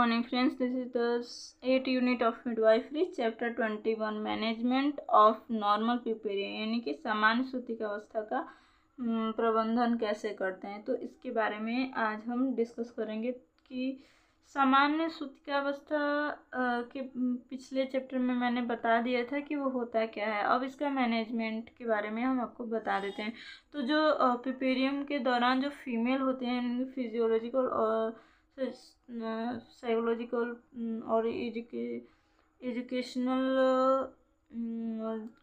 morning friends, this is the 8th unit of midwifery chapter 21 management of normal puerperium यानी कि सामान्य सूतिका अवस्था का प्रबंधन कैसे करते हैं। तो इसके बारे में आज हम डिस्कस करेंगे कि सामान्य सूतिका अवस्था के पिछले चैप्टर में मैंने बता दिया था कि वो होता क्या है। अब इसका मैनेजमेंट के बारे में हम आपको बता देते हैं। तो जो पिपेरियम के दौरान जो फीमेल होते हैं फिजियोलॉजिकल और साइकोलॉजिकल और एजुकेशनल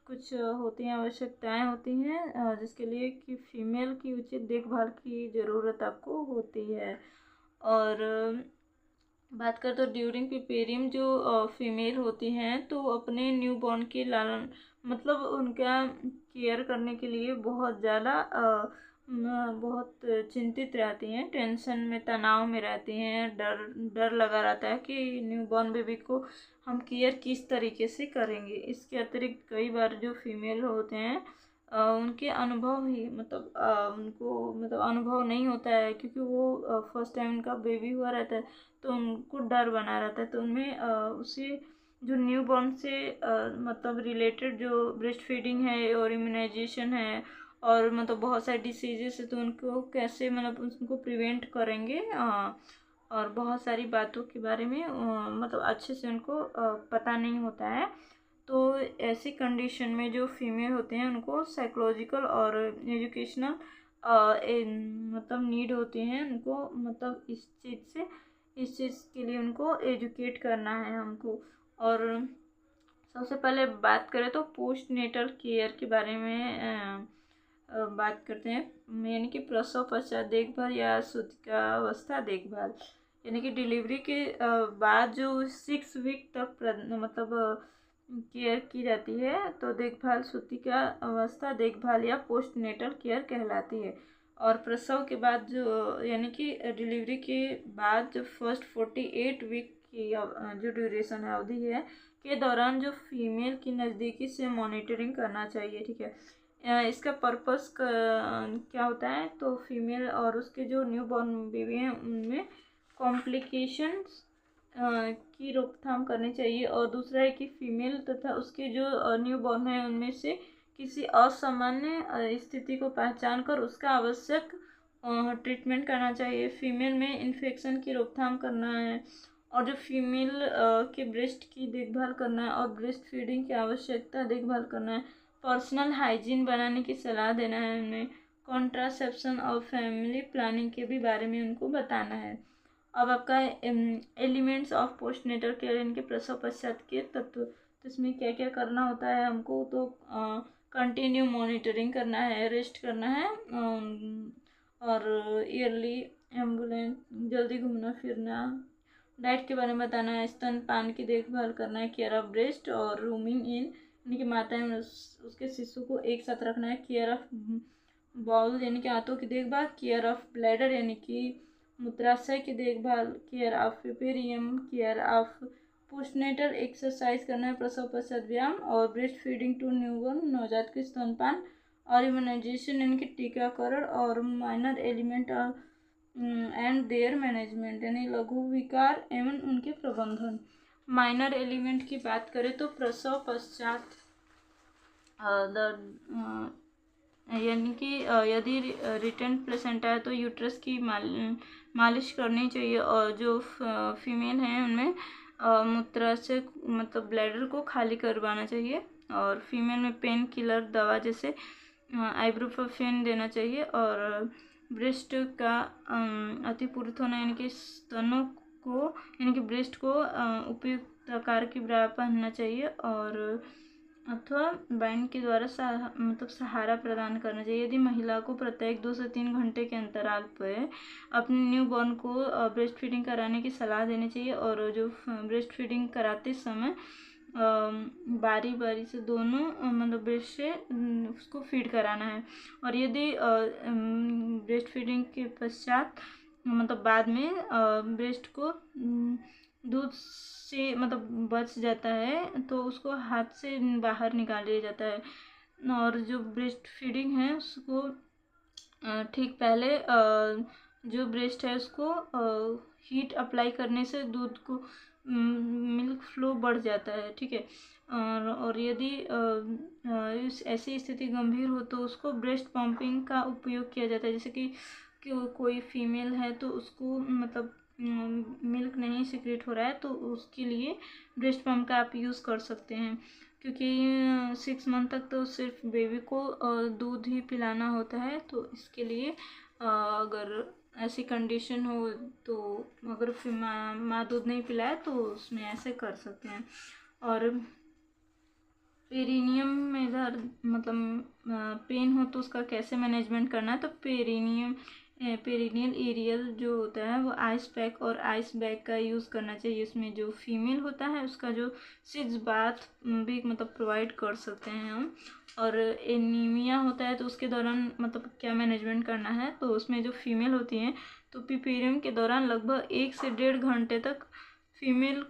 कुछ होती हैं, आवश्यकताएं होती हैं जिसके लिए कि फीमेल की उचित देखभाल की ज़रूरत आपको होती है। और बात करें तो ड्यूरिंग पिपेरियम जो फीमेल होती हैं तो अपने न्यू बॉर्न के लालन मतलब उनका केयर करने के लिए बहुत ज़्यादा बहुत चिंतित रहती हैं, टेंशन में तनाव में रहती हैं, डर लगा रहता है कि न्यू बॉर्न बेबी को हम केयर किस तरीके से करेंगे। इसके अतिरिक्त कई बार जो फीमेल होते हैं उनके अनुभव ही उनको अनुभव नहीं होता है क्योंकि वो फर्स्ट टाइम उनका बेबी हुआ रहता है तो उनको डर बना रहता है। तो उनमें उसी जो न्यू बॉर्न से रिलेटेड जो ब्रेस्ट फीडिंग है और इम्यूनाइजेशन है और बहुत सारे डिसीजेस है तो उनको कैसे उनको प्रिवेंट करेंगे और बहुत सारी बातों के बारे में अच्छे से उनको पता नहीं होता है। तो ऐसी कंडीशन में जो फीमेल होते हैं उनको साइकोलॉजिकल और एजुकेशनल नीड होती है उनको इस चीज़ के लिए उनको एजुकेट करना है हमको। और सबसे पहले बात करें तो पोस्ट नेटल केयर के बारे में बात करते हैं, यानी कि प्रसव पश्चात देखभाल या सूतिका अवस्था देखभाल, यानी कि डिलीवरी के बाद जो 6 वीक तक केयर की जाती है तो देखभाल सूतिका अवस्था देखभाल या पोस्ट नेटल केयर कहलाती है। और प्रसव के बाद जो यानी कि डिलीवरी के बाद जो फर्स्ट 48 वीक की जो ड्यूरेशन है अवधि है के दौरान जो फीमेल की नज़दीकी से मॉनिटरिंग करना चाहिए। ठीक है, इसका पर्पस क्या होता है तो फीमेल और उसके जो न्यू बॉर्न बेबी हैं उनमें कॉम्प्लिकेशंस की रोकथाम करनी चाहिए। और दूसरा है कि फीमेल तथा उसके जो न्यू बॉर्न है उनमें से किसी असामान्य स्थिति को पहचान कर उसका आवश्यक ट्रीटमेंट करना चाहिए। फीमेल में इन्फेक्शन की रोकथाम करना है और जो फीमेल के ब्रेस्ट की देखभाल करना है और ब्रेस्ट फीडिंग की आवश्यकता देखभाल करना है। पर्सनल हाइजीन बनाने की सलाह देना है उन्हें। कॉन्ट्रासेप्शन और फैमिली प्लानिंग के भी बारे में उनको बताना है। अब आपका एलिमेंट्स ऑफ पोस्टनेटल केयर इनके प्रसव पश्चात के तत्व, तो इसमें क्या क्या करना होता है हमको तो कंटिन्यू मॉनिटरिंग करना है, रेस्ट करना है और ईयरली एम्बुलेंस जल्दी घूमना फिरना, डाइट के बारे में बताना है, स्तनपान की देखभाल करना है, केयर ऑफ ब्रेस्ट और रूमिंग इन यानी कि माता में उसके शिशु को एक साथ रखना है, केयर ऑफ बाउल यानी कि आंतों की देखभाल, केयर ऑफ ब्लैडर यानी कि मूत्राशय की देखभाल, care of puerperium, care of postnatal exercise करना है, प्रसव पश्चात व्यायाम और ब्रेस्ट फीडिंग टू न्यूबॉर्न नवजात के स्तनपान और इम्यूनाइजेशन यानी कि टीकाकरण और minor element and there management यानी लघु विकार एवं उनके प्रबंधन। माइनर एलिमेंट की बात करें तो प्रसव पश्चात यानी कि यदि रिटर्न प्लेसेंटा है तो यूट्रस की मालिश करनी चाहिए और जो फीमेल हैं उनमें मूत्राशय ब्लैडर को खाली करवाना चाहिए। और फीमेल में पेन किलर दवा जैसे आइब्रोफेन देना चाहिए और ब्रेस्ट का अतिपूरित होना यानी कि स्तनों को यानी कि ब्रेस्ट को उपयुक्त आकार की ब्रा पहनना चाहिए और अथवा बैंड के द्वारा सहारा प्रदान करना चाहिए। यदि महिला को प्रत्येक 2 से 3 घंटे के अंतराल पर अपने न्यू बॉर्न को ब्रेस्ट फीडिंग कराने की सलाह देनी चाहिए और जो ब्रेस्ट फीडिंग कराते समय बारी बारी से दोनों ब्रेस्ट से उसको फीड कराना है। और यदि ब्रेस्ट फीडिंग के पश्चात बाद में ब्रेस्ट को दूध से बच जाता है तो उसको हाथ से बाहर निकाल लिया जाता है। और जो ब्रेस्ट फीडिंग है उसको ठीक पहले जो ब्रेस्ट है उसको हीट अप्लाई करने से दूध को मिल्क फ्लो बढ़ जाता है, ठीक है। और यदि इस ऐसी स्थिति गंभीर हो तो उसको ब्रेस्ट पंपिंग का उपयोग किया जाता है। जैसे कि कोई फीमेल है तो उसको मतलब मिल्क नहीं सिक्रेट हो रहा है तो उसके लिए ब्रेस्ट पंप का आप यूज़ कर सकते हैं, क्योंकि 6 मंथ तक तो सिर्फ बेबी को दूध ही पिलाना होता है। तो इसके लिए अगर ऐसी कंडीशन हो तो अगर फिर माँ दूध नहीं पिलाए तो उसमें ऐसे कर सकते हैं। और पेरिनियम में इधर मतलब पेन हो तो उसका कैसे मैनेजमेंट करना है, तो पेरिनियल एरियल जो होता है वो आइस पैक और आइस बैग का यूज़ करना चाहिए। उसमें जो फीमेल होता है उसका जो सिज बाथ भी मतलब प्रोवाइड कर सकते हैं हम। और एनीमिया होता है तो उसके दौरान मतलब क्या मैनेजमेंट करना है, तो उसमें जो फीमेल होती हैं तो पीरियड के दौरान लगभग 1 से 1.5 घंटे तक फीमेल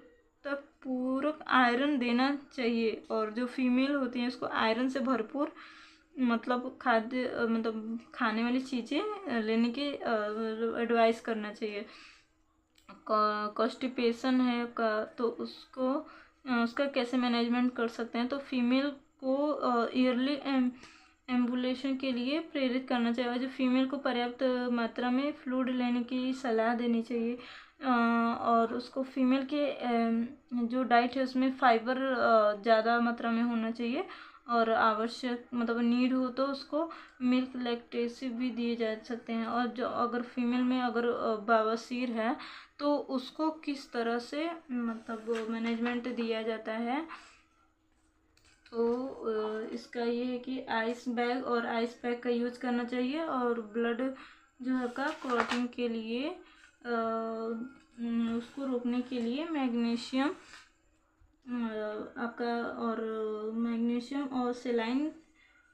तक पूरक आयरन देना चाहिए। और जो फीमेल होती हैं उसको आयरन से भरपूर मतलब खाद्य मतलब खाने वाली चीज़ें लेने की एडवाइस करना चाहिए। कॉन्स्टिपेशन है का तो उसका कैसे मैनेजमेंट कर सकते हैं, तो फीमेल को ईयरली एम्बुलेशन के लिए प्रेरित करना चाहिए। और जो फीमेल को पर्याप्त मात्रा में फ्लूइड लेने की सलाह देनी चाहिए। और उसको फीमेल के जो डाइट है उसमें फाइबर ज़्यादा मात्रा में होना चाहिए। और आवश्यक मतलब नीड हो तो उसको मिल्क लैक्टेसिव भी दिए जा सकते हैं। और जो अगर फीमेल में अगर बवासीर है तो उसको किस तरह से मतलब मैनेजमेंट दिया जाता है, तो इसका ये है कि आइस बैग और आइस पैक का यूज करना चाहिए। और ब्लड जो है का क्लॉटिंग के लिए उसको रोकने के लिए मैग्नीशियम आपका और मैग्नीशियम और सेलाइन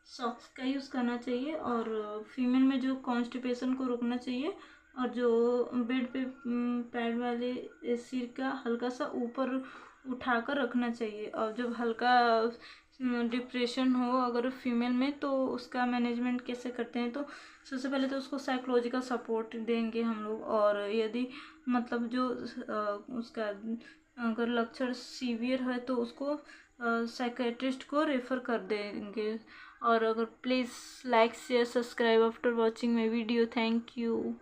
सॉक्स का यूज़ करना चाहिए। और फीमेल में जो कॉन्स्टिपेशन को रोकना चाहिए। और जो बेड पे पैड वाले सिर का हल्का सा ऊपर उठाकर रखना चाहिए। और जब हल्का डिप्रेशन हो अगर फीमेल में तो उसका मैनेजमेंट कैसे करते हैं, तो सबसे पहले तो उसको साइकोलॉजिकल सपोर्ट देंगे हम लोग। और यदि मतलब जो उसका अगर लक्षण सीवियर है तो उसको साइकेट्रिस्ट को रेफ़र कर देंगे। और अगर please like share subscribe after watching my video. Thank you.